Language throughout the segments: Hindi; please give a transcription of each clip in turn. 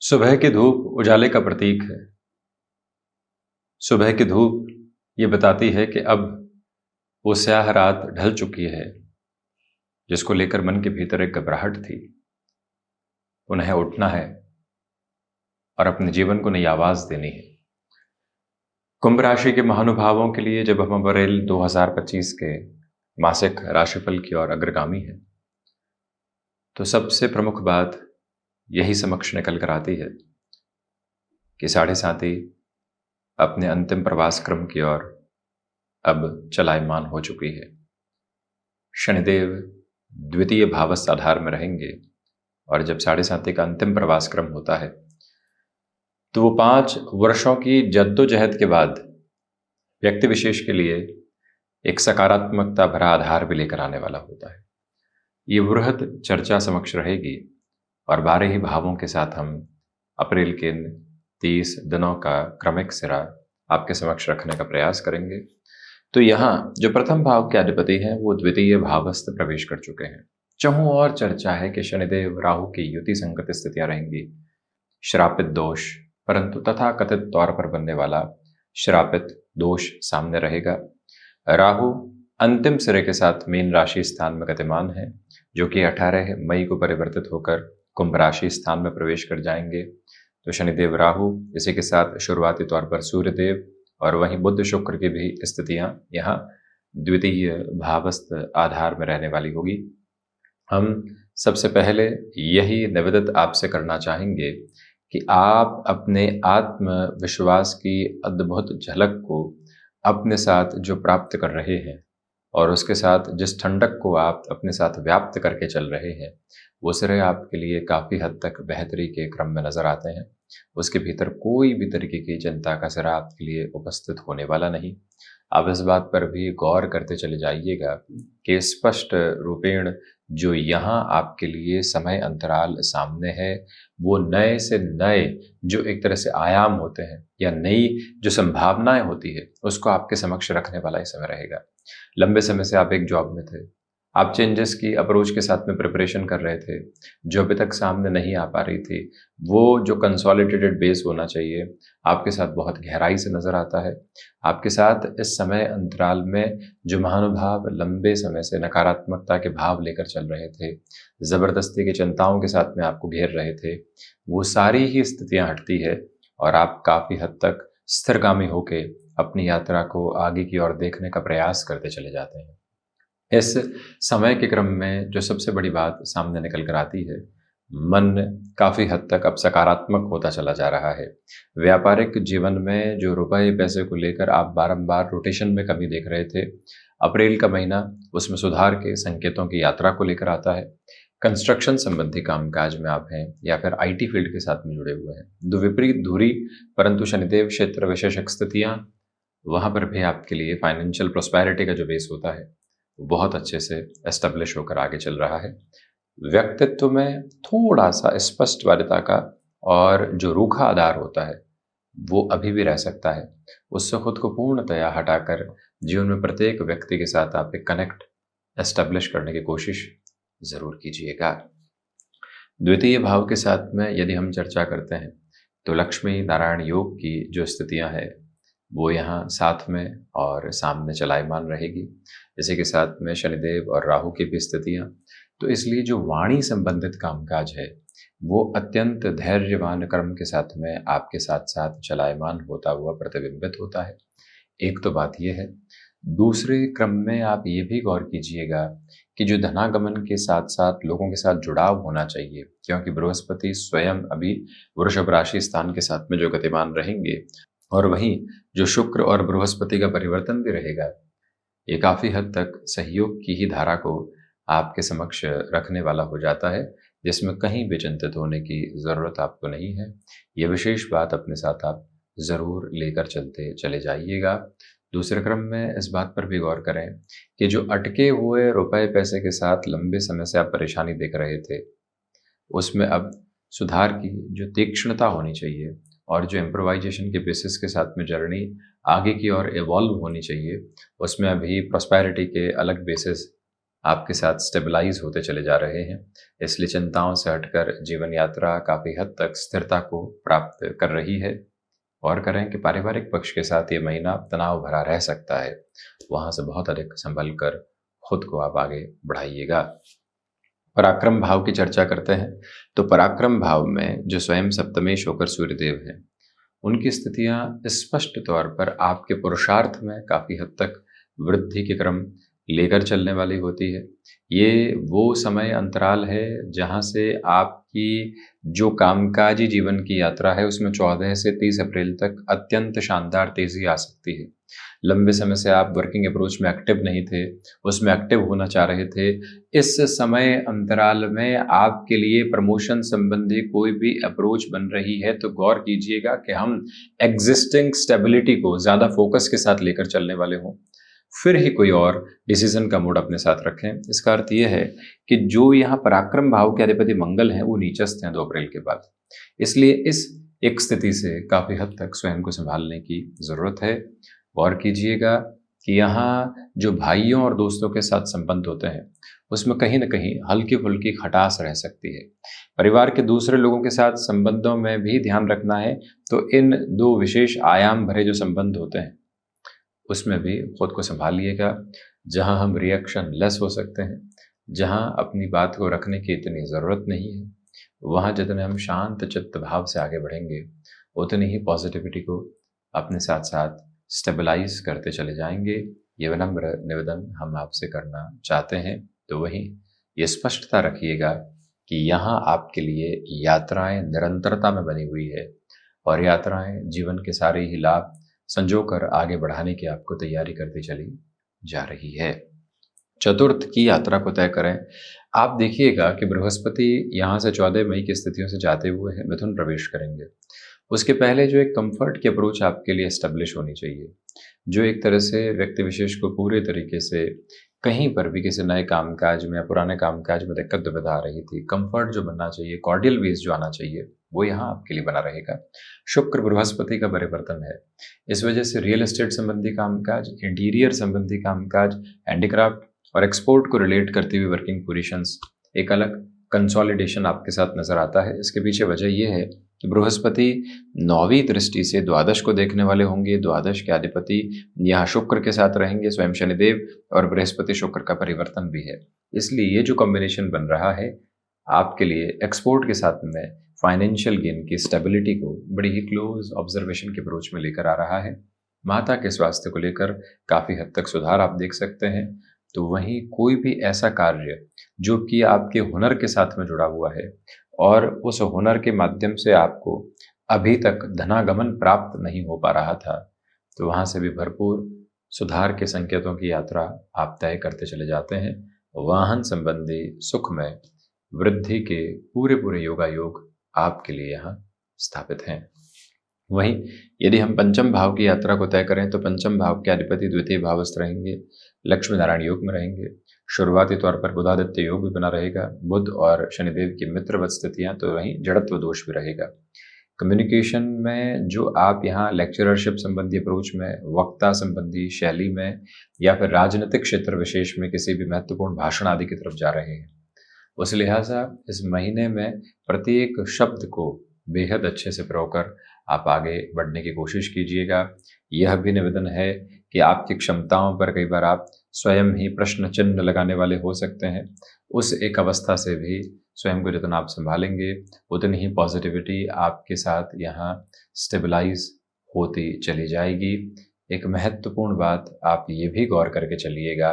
सुबह की धूप उजाले का प्रतीक है। सुबह की धूप ये बताती है कि अब वो स्याह रात ढल चुकी है, जिसको लेकर मन के भीतर एक घबराहट थी। उन्हें उठना है और अपने जीवन को नई आवाज देनी है। कुंभ राशि के महानुभावों के लिए जब हम अप्रैल 2025 के मासिक राशिफल की ओर अग्रगामी है, तो सबसे प्रमुख बात यही समक्ष निकल कर आती है कि साढ़े साथी अपने अंतिम प्रवास क्रम की ओर अब चलायमान हो चुकी है। शनिदेव द्वितीय भावस्थ आधार में रहेंगे और जब साढ़े साथी का अंतिम प्रवास क्रम होता है तो वो 5 वर्षों की जद्दोजहद के बाद व्यक्ति विशेष के लिए एक सकारात्मकता भरा आधार भी लेकर आने वाला होता है। ये वृहद चर्चा समक्ष रहेगी और 12 ही भावों के साथ हम अप्रैल के 30 दिनों का क्रमिक सिरा आपके समक्ष रखने का प्रयास करेंगे। तो यहाँ जो प्रथम भाव के अधिपति हैं वो द्वितीय भावस्थ प्रवेश कर चुके हैं। चहुं और चर्चा है कि शनिदेव राहु की युति संगत स्थितियां रहेंगी। श्रापित दोष, परंतु तथा कथित तौर पर बनने वाला श्रापित दोष सामने रहेगा। राहु अंतिम सिरे के साथ मीन राशि स्थान में गतिमान है, जो कि 18 मई को परिवर्तित होकर कुंभ राशि स्थान में प्रवेश कर जाएंगे। तो शनिदेव राहु, इसी के साथ शुरुआती तौर पर सूर्यदेव और वहीं बुध शुक्र की भी स्थितियां यहाँ द्वितीय भावस्थ आधार में रहने वाली होगी। हम सबसे पहले यही निवेदित आपसे करना चाहेंगे कि आप अपने आत्मविश्वास की अद्भुत झलक को अपने साथ जो प्राप्त कर रहे हैं और उसके साथ जिस ठंडक को आप अपने साथ व्याप्त करके चल रहे हैं, वो सिरे आपके लिए काफ़ी हद तक बेहतरी के क्रम में नजर आते हैं। उसके भीतर कोई भी तरीके की चिंता का सिरा आपके लिए उपस्थित होने वाला नहीं। आप इस बात पर भी गौर करते चले जाइएगा कि स्पष्ट रूपेण जो यहाँ आपके लिए समय अंतराल सामने है, वो नए से नए जो एक तरह से आयाम होते हैं या नई जो संभावनाएं होती है, उसको आपके समक्ष रखने वाला ही समय रहेगा। लंबे समय से आप एक जॉब में थे, आप चेंजेस की अप्रोच के साथ में प्रिपरेशन कर रहे थे, जो अभी तक सामने नहीं आ पा रही थी, वो जो कंसोलिडेटेड बेस होना चाहिए आपके साथ बहुत गहराई से नजर आता है। आपके साथ इस समय अंतराल में जो महानुभाव लंबे समय से नकारात्मकता के भाव लेकर चल रहे थे, जबरदस्ती की चिंताओं के साथ में आपको घेर रहे थे, वो सारी ही स्थितियां हटती है और आप काफी हद तक स्थिरगामी होके अपनी यात्रा को आगे की ओर देखने का प्रयास करते चले जाते हैं। इस समय के क्रम में जो सबसे बड़ी बात सामने निकल कर आती है, मन काफी हद तक अब सकारात्मक होता चला जा रहा है। व्यापारिक जीवन में जो रुपए पैसे को लेकर आप बारंबार रोटेशन में कमी देख रहे थे, अप्रैल का महीना उसमें सुधार के संकेतों की यात्रा को लेकर आता है। कंस्ट्रक्शन संबंधी कामकाज में आप हैं या फिर आईटी फील्ड के साथ में जुड़े हुए हैं, दो विपरीत धुरी परंतु शनिदेव क्षेत्र विशेषक स्थितियां, वहां पर भी आपके लिए फाइनेंशियल प्रोस्पेरिटी का जो बेस होता है वो बहुत अच्छे से एस्टेब्लिश होकर आगे चल रहा है। व्यक्तित्व में थोड़ा सा स्पष्टवादिता का और जो रूखा आधार होता है वो अभी भी रह सकता है। उससे खुद को पूर्णतया हटाकर जीवन में प्रत्येक व्यक्ति के साथ आप एक कनेक्ट एस्टेब्लिश करने की कोशिश जरूर कीजिएगा। द्वितीय भाव के साथ में यदि हम चर्चा करते हैं तो लक्ष्मी नारायण योग की जो स्थितियां हैं वो यहाँ साथ में और सामने चलायमान रहेगी। इसी के साथ में शनिदेव और राहु की भी स्थितियां, तो इसलिए जो वाणी संबंधित कामकाज है वो अत्यंत धैर्यवान कर्म के साथ में आपके साथ साथ चलायमान होता हुआ प्रतिबिंबित होता है। एक तो बात यह है। दूसरे क्रम में आप ये भी गौर कीजिएगा कि जो धनागमन के साथ साथ लोगों के साथ जुड़ाव होना चाहिए, क्योंकि बृहस्पति स्वयं अभी वृषभ राशि स्थान के साथ में जो गतिमान रहेंगे और वहीं जो शुक्र और बृहस्पति का परिवर्तन भी रहेगा, ये काफी हद तक सहयोग की ही धारा को आपके समक्ष रखने वाला हो जाता है, जिसमें कहीं भी चिंतित होने की जरूरत आपको नहीं है। ये विशेष बात अपने साथ आप जरूर लेकर चलते चले जाइएगा। दूसरे क्रम में इस बात पर भी गौर करें कि जो अटके हुए रुपए पैसे के साथ लंबे समय से आप परेशानी देख रहे थे, उसमें अब सुधार की जो तीक्ष्णता होनी चाहिए और जो इम्प्रोवाइजेशन के बेसिस के साथ में जर्नी आगे की ओर इवॉल्व होनी चाहिए, उसमें अभी प्रॉस्पेरिटी के अलग बेसिस आपके साथ स्टेबलाइज होते चले जा रहे हैं। इसलिए चिंताओं से हटकर जीवन यात्रा काफ़ी हद तक स्थिरता को प्राप्त कर रही है। और करें कि पारिवारिक पक्ष के साथ ये महीना तनाव भरा रह सकता है, वहाँ से बहुत अधिक संभल कर खुद को आप आगे बढ़ाइएगा। पराक्रम भाव की चर्चा करते हैं तो पराक्रम भाव में जो स्वयं सप्तमेश होकर सूर्यदेव हैं, उनकी स्थितियां स्पष्ट तौर पर आपके पुरुषार्थ में काफ़ी हद तक वृद्धि के क्रम लेकर चलने वाली होती है। ये वो समय अंतराल है जहां से आपकी जो कामकाजी जीवन की यात्रा है उसमें 14 से 30 अप्रैल तक अत्यंत शानदार तेजी आ सकती है। लंबे समय से आप वर्किंग अप्रोच में एक्टिव नहीं थे, उसमें एक्टिव होना चाह रहे थे। इस समय अंतराल में आपके लिए प्रमोशन संबंधी कोई भी अप्रोच बन रही है तो गौर कीजिएगा कि हम एग्जिस्टिंग स्टेबिलिटी को ज़्यादा फोकस के साथ लेकर चलने वाले हों, फिर ही कोई और डिसीजन का मूड अपने साथ रखें। इसका अर्थ यह है कि जो यहाँ पराक्रम भाव के अधिपति मंगल हैं वो नीचस्थ हैं 2 अप्रैल के बाद। इसलिए इस एक स्थिति से काफ़ी हद तक स्वयं को संभालने की ज़रूरत है। गौर कीजिएगा कि यहाँ जो भाइयों और दोस्तों के साथ संबंध होते हैं उसमें कहीं ना कहीं हल्की फुल्की खटास रह सकती है। परिवार के दूसरे लोगों के साथ संबंधों में भी ध्यान रखना है। तो इन 2 विशेष आयाम भरे जो संबंध होते हैं उसमें भी खुद को संभालिएगा। जहाँ हम रिएक्शन लेस हो सकते हैं, जहाँ अपनी बात को रखने की इतनी ज़रूरत नहीं है, वहाँ जितने हम शांत चित्त भाव से आगे बढ़ेंगे उतनी ही पॉजिटिविटी को अपने साथ साथ स्टेबलाइज करते चले जाएंगे। ये विनम्र निवेदन हम आपसे करना चाहते हैं। तो वहीं ये स्पष्टता रखिएगा कि यहाँ आपके लिए यात्राएं निरंतरता में बनी हुई है और यात्राएं जीवन के सारे ही लाभ संजोकर आगे बढ़ाने की आपको तैयारी करती चली जा रही है। चतुर्थ की यात्रा को तय करें। आप देखिएगा कि बृहस्पति यहाँ से 14 मई की स्थितियों से जाते हुए मिथुन प्रवेश करेंगे। उसके पहले जो एक कंफर्ट की अप्रोच आपके लिए एस्टेब्लिश होनी चाहिए, जो एक तरह से व्यक्ति विशेष को पूरे तरीके से कहीं पर भी किसी नए कामकाज में या पुराने कामकाज में दिक्कत दुविधा आ रही थी, कंफर्ट जो बनना चाहिए, कॉर्डियल बेस जो आना चाहिए, वो यहाँ आपके लिए बना रहेगा। शुक्र बृहस्पति का परिवर्तन है, इस वजह से रियल एस्टेट संबंधी कामकाज, इंटीरियर संबंधी कामकाज, हैंडीक्राफ्ट और एक्सपोर्ट को रिलेट करती हुई वर्किंग पोजीशंस एक अलग कंसोलिडेशन आपके साथ नजर आता है। इसके पीछे वजह यह है कि बृहस्पति 9वीं दृष्टि से द्वादश को देखने वाले होंगे। द्वादश के अधिपति यहाँ शुक्र के साथ रहेंगे, स्वयं शनिदेव, और बृहस्पति शुक्र का परिवर्तन भी है। इसलिए ये जो कॉम्बिनेशन बन रहा है आपके लिए एक्सपोर्ट के साथ में फाइनेंशियल गेन की स्टेबिलिटी को बड़ी ही क्लोज ऑब्जर्वेशन के अप्रोच में लेकर आ रहा है। माता के स्वास्थ्य को लेकर काफ़ी हद तक सुधार आप देख सकते हैं। तो वहीं कोई भी ऐसा कार्य जो कि आपके हुनर के साथ में जुड़ा हुआ है और उस हुनर के माध्यम से आपको अभी तक धनागमन प्राप्त नहीं हो पा रहा था, तो वहाँ से भी भरपूर सुधार के संकेतों की यात्रा आप तय करते चले जाते हैं। वाहन संबंधी सुख में वृद्धि के पूरे योगायोग आपके लिए यहाँ स्थापित हैं। वहीं यदि हम पंचम भाव की यात्रा को तय करें तो पंचम भाव के अधिपति द्वितीय भावस्थ रहेंगे, लक्ष्मी नारायण योग में रहेंगे। शुरुआती तौर पर बुधादित्य योग भी बना रहेगा। बुध और शनिदेव की मित्रवत स्थितियां, तो वहीं जड़त्व दोष भी रहेगा। कम्युनिकेशन में जो आप यहाँ लेक्चररशिप संबंधी अप्रोच में, वक्ता संबंधी शैली में, या फिर राजनीतिक क्षेत्र विशेष में किसी भी महत्वपूर्ण भाषण आदि की तरफ जा रहे हैं, उस लिहाजा इस महीने में प्रत्येक शब्द को बेहद अच्छे से प्रयोग कर आप आगे बढ़ने की कोशिश कीजिएगा। यह भी निवेदन है कि आपकी क्षमताओं पर कई बार आप स्वयं ही प्रश्न चिन्ह लगाने वाले हो सकते हैं। उस एक अवस्था से भी स्वयं को जितना आप संभालेंगे उतनी ही पॉजिटिविटी आपके साथ यहाँ स्टेबलाइज होती चली जाएगी। एक महत्वपूर्ण बात आप ये भी गौर करके चलिएगा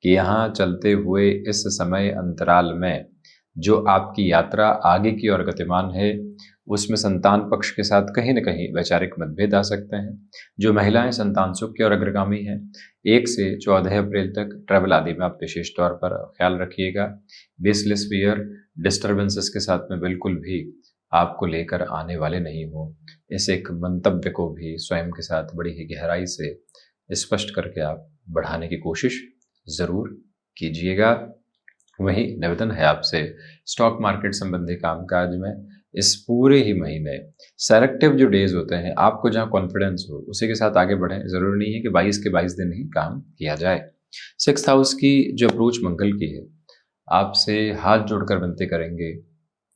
कि यहाँ चलते हुए इस समय अंतराल में जो आपकी यात्रा आगे की ओर गतिमान है उसमें संतान पक्ष के साथ कहीं न कहीं वैचारिक मतभेद आ सकते हैं। जो महिलाएं संतान सुख की ओर अग्रगामी हैं, 1 से 14 अप्रैल तक ट्रैवल आदि में आप विशेष तौर पर ख्याल रखिएगा। बेसलेस फियर डिस्टर्बेंसेस के साथ में बिल्कुल भी आपको लेकर आने वाले नहीं हो, इस एक मंतव्य को भी स्वयं के साथ बड़ी ही गहराई से स्पष्ट करके आप बढ़ाने की कोशिश ज़रूर कीजिएगा। वही निवेदन है आपसे स्टॉक मार्केट संबंधी कामकाज में इस पूरे ही महीने सेलेक्टिव जो डेज होते हैं, आपको जहां कॉन्फिडेंस हो उसी के साथ आगे बढ़ें। ज़रूरी नहीं है कि 22 के 22 दिन ही काम किया जाए। सिक्स्थ हाउस की जो अप्रोच मंगल की है, आपसे हाथ जोड़कर विनती करेंगे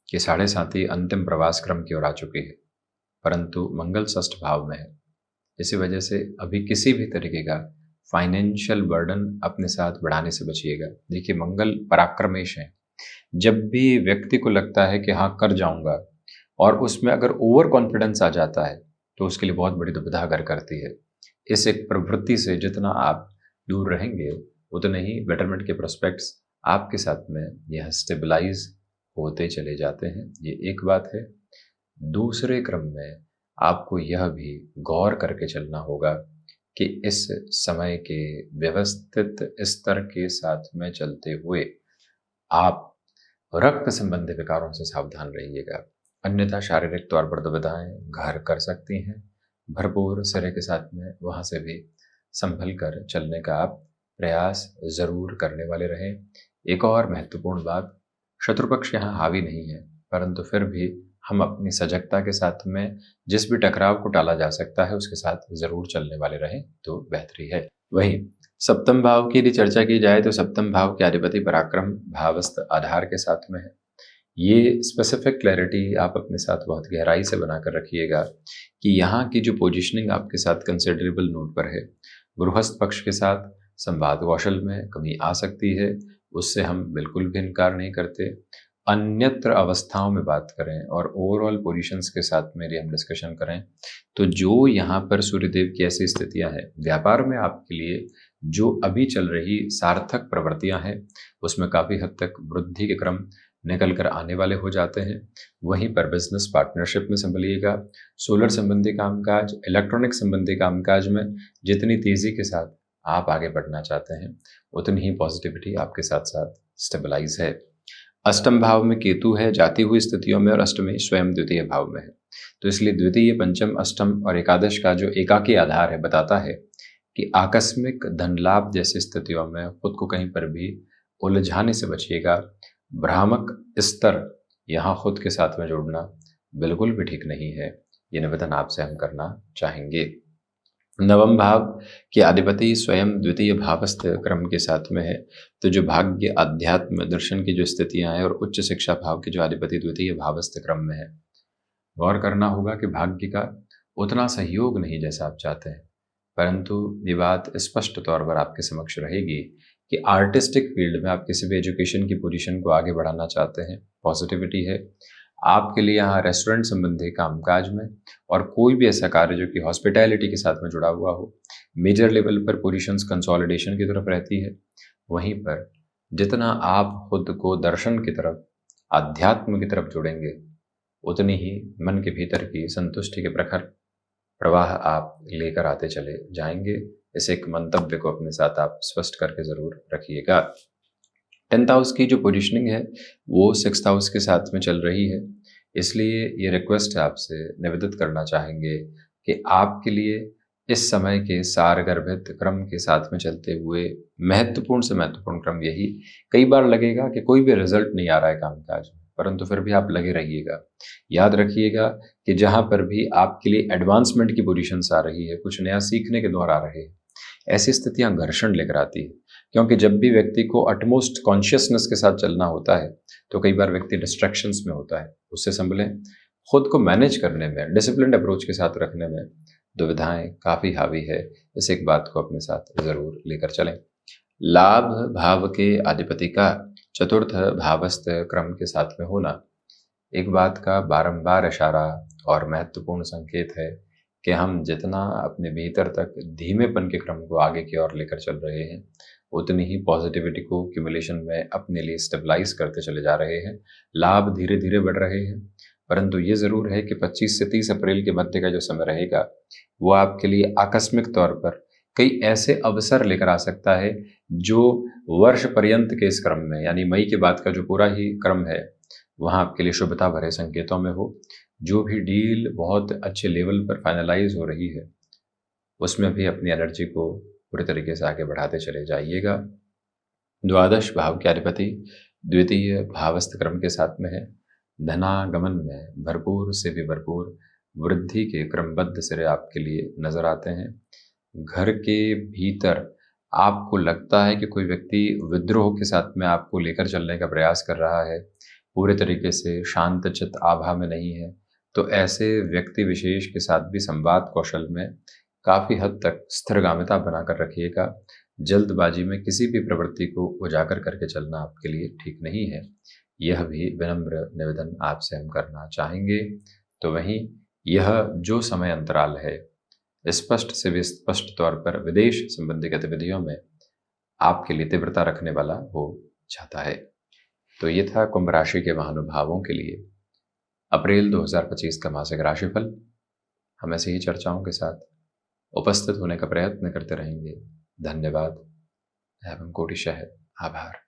कि साढ़े साथी अंतिम प्रवास क्रम की ओर आ चुकी है, परंतु मंगल षष्ठ भाव में है। इसी वजह से अभी किसी भी तरीके का फाइनेंशियल बर्डन अपने साथ बढ़ाने से बचिएगा। देखिए, मंगल पराक्रमेश है। जब भी व्यक्ति को लगता है कि हाँ कर जाऊंगा, और उसमें अगर ओवर कॉन्फिडेंस आ जाता है, तो उसके लिए बहुत बड़ी दुविधा घर करती है। इस एक प्रवृत्ति से जितना आप दूर रहेंगे, उतने ही बेटरमेंट के प्रोस्पेक्ट्स आपके साथ में यह स्टेबलाइज होते चले जाते हैं। ये एक बात है। दूसरे क्रम में आपको यह भी गौर करके चलना होगा कि इस समय के व्यवस्थित स्तर के साथ में चलते हुए आप रक्त संबंधी विकारों से सावधान रहिएगा, अन्यथा शारीरिक तौर पर दुविधाएं घर कर सकती हैं। भरपूर सिरे के साथ में वहां से भी संभल कर चलने का आप प्रयास जरूर करने वाले रहें। एक और महत्वपूर्ण बात, शत्रु पक्ष यहाँ हावी नहीं है, परंतु फिर भी हम अपनी सजगता के साथ में जिस भी टकराव को टाला जा सकता है उसके साथ जरूर चलने वाले रहें तो बेहतरी है। वहीं सप्तम भाव की यदि चर्चा की जाए तो सप्तम भाव के अधिपति पराक्रम भावस्थ आधार के साथ में है। ये स्पेसिफिक क्लैरिटी आप अपने साथ बहुत गहराई से बनाकर रखिएगा कि यहाँ की जो पोजीशनिंग आपके साथ कंसिडरेबल नोट पर है। गृहस्थ पक्ष के साथ संवाद कौशल में कमी आ सकती है, उससे हम बिल्कुल भी इनकार नहीं करते। अन्यत्र अवस्थाओं में बात करें और ओवरऑल पोजीशंस के साथ में यदि हम डिस्कशन करें, तो जो यहाँ पर सूर्यदेव की ऐसी स्थितियां हैं, व्यापार में आपके लिए जो अभी चल रही सार्थक प्रवृत्तियां हैं, उसमें काफ़ी हद तक वृद्धि के क्रम निकल कर आने वाले हो जाते हैं। वहीं पर बिजनेस पार्टनरशिप में संभलिएगा। सोलर संबंधी कामकाज, इलेक्ट्रॉनिक संबंधी कामकाज में जितनी तेज़ी के साथ आप आगे बढ़ना चाहते हैं, उतनी ही पॉजिटिविटी आपके साथ साथ स्टेबलाइज है। अष्टम भाव में केतु है जाती हुई स्थितियों में, और अष्टमी स्वयं द्वितीय भाव में है। तो इसलिए द्वितीय, पंचम, अष्टम और एकादश का जो एकाकी आधार है बताता है कि आकस्मिक धन लाभ जैसी स्थितियों में खुद को कहीं पर भी उलझाने से बचिएगा। भ्रामक स्तर यहाँ खुद के साथ में जोड़ना बिल्कुल भी ठीक नहीं है। ये निवेदन आपसे हम करना चाहेंगे। नवम भाव के अधिपति स्वयं द्वितीय भावस्थ क्रम के साथ में है। तो जो भाग्य, अध्यात्म, दर्शन की जो स्थितियां हैं और उच्च शिक्षा भाव के जो अधिपति द्वितीय भावस्थ क्रम में है, गौर करना होगा कि भाग्य का उतना सहयोग नहीं जैसा आप चाहते हैं, परंतु ये बात स्पष्ट तौर पर आपके समक्ष रहेगी कि आर्टिस्टिक फील्ड में आप किसी भी एजुकेशन की पोजीशन को आगे बढ़ाना चाहते हैं, पॉजिटिविटी है आपके लिए यहाँ रेस्टोरेंट संबंधी कामकाज में, और कोई भी ऐसा कार्य जो कि हॉस्पिटैलिटी के साथ में जुड़ा हुआ हो, मेजर लेवल पर पोजीशंस कंसोलिडेशन की तरफ रहती है। वहीं पर जितना आप खुद को दर्शन की तरफ, अध्यात्म की तरफ जोड़ेंगे, उतनी ही मन के भीतर की संतुष्टि के प्रखर प्रवाह आप लेकर आते चले जाएंगे। इस एक मंतव्य को अपने साथ आप स्पष्ट करके जरूर रखिएगा। 10th हाउस की जो पोजीशनिंग है वो 6th हाउस के साथ में चल रही है, इसलिए ये रिक्वेस्ट है आपसे, निवेदित करना चाहेंगे कि आपके लिए इस समय के सारगर्भित क्रम के साथ में चलते हुए महत्वपूर्ण से महत्वपूर्ण क्रम यही। कई बार लगेगा कि कोई भी रिजल्ट नहीं आ रहा है कामकाज में, परंतु फिर भी आप लगे रहिएगा। याद रखिएगा कि जहां पर भी आपके लिए एडवांसमेंट की पोजीशंस आ रही है, कुछ नया सीखने के द्वार आ रहे हैं, ऐसी स्थितियां घर्षण लेकर आती है। क्योंकि जब भी व्यक्ति को अटमोस्ट कॉन्शियसनेस के साथ चलना होता है, तो कई बार व्यक्ति डिस्ट्रैक्शंस में होता है। उससे संभलें। खुद को मैनेज करने में, डिसिप्लिन्ड अप्रोच के साथ रखने में दुविधाएं काफ़ी हावी है। इस एक बात को अपने साथ ज़रूर लेकर चलें। लाभ भाव के अधिपति का चतुर्थ भावस्थ क्रम के साथ में होना एक बात का बारंबार इशारा और महत्वपूर्ण संकेत है कि हम जितना अपने भीतर तक धीमेपन के क्रम को आगे की ओर लेकर चल रहे हैं, उतनी ही पॉजिटिविटी को क्यूमुलेशन में अपने लिए स्टेबलाइज करते चले जा रहे हैं। लाभ धीरे धीरे बढ़ रहे हैं, परंतु ये ज़रूर है कि 25 से 30 अप्रैल के मध्य का जो समय रहेगा, वो आपके लिए आकस्मिक तौर पर कई ऐसे अवसर लेकर आ सकता है जो वर्ष पर्यंत के इस क्रम में, यानी मई के बाद का जो पूरा ही क्रम है, वहाँ आपके लिए शुभता भरे संकेतों में हो। जो भी डील बहुत अच्छे लेवल पर फाइनलाइज हो रही है, उसमें भी अपनी एनर्जी को पूरे तरीके से आगे बढ़ाते चले जाइएगा। द्वादश भाव के अधिपति द्वितीय भावस्थ क्रम के साथ में है। धनागमन में भरपूर से भी भरपूर वृद्धि के क्रमबद्ध सिरे आपके लिए नजर आते हैं। घर के भीतर आपको लगता है कि कोई व्यक्ति विद्रोह के साथ में आपको लेकर चलने का प्रयास कर रहा है, पूरे तरीके से शांतचित्त आभा में नहीं है, तो ऐसे व्यक्ति विशेष के साथ भी संवाद कौशल में काफ़ी हद तक स्थिरगामिता बनाकर रखिएगा। जल्दबाजी में किसी भी प्रवृत्ति को उजागर करके चलना आपके लिए ठीक नहीं है। यह भी विनम्र निवेदन आपसे हम करना चाहेंगे। तो वहीं यह जो समय अंतराल है, स्पष्ट से भी स्पष्ट तौर पर विदेश संबंधी गतिविधियों में आपके लिए तीव्रता रखने वाला हो जाता है। तो ये था कुंभ राशि के महानुभावों के लिए अप्रैल 2025 का मासिक राशिफल। हम ऐसे ही चर्चाओं के साथ उपस्थित होने का प्रयत्न करते रहेंगे। धन्यवाद एवं कोटिशः आभार।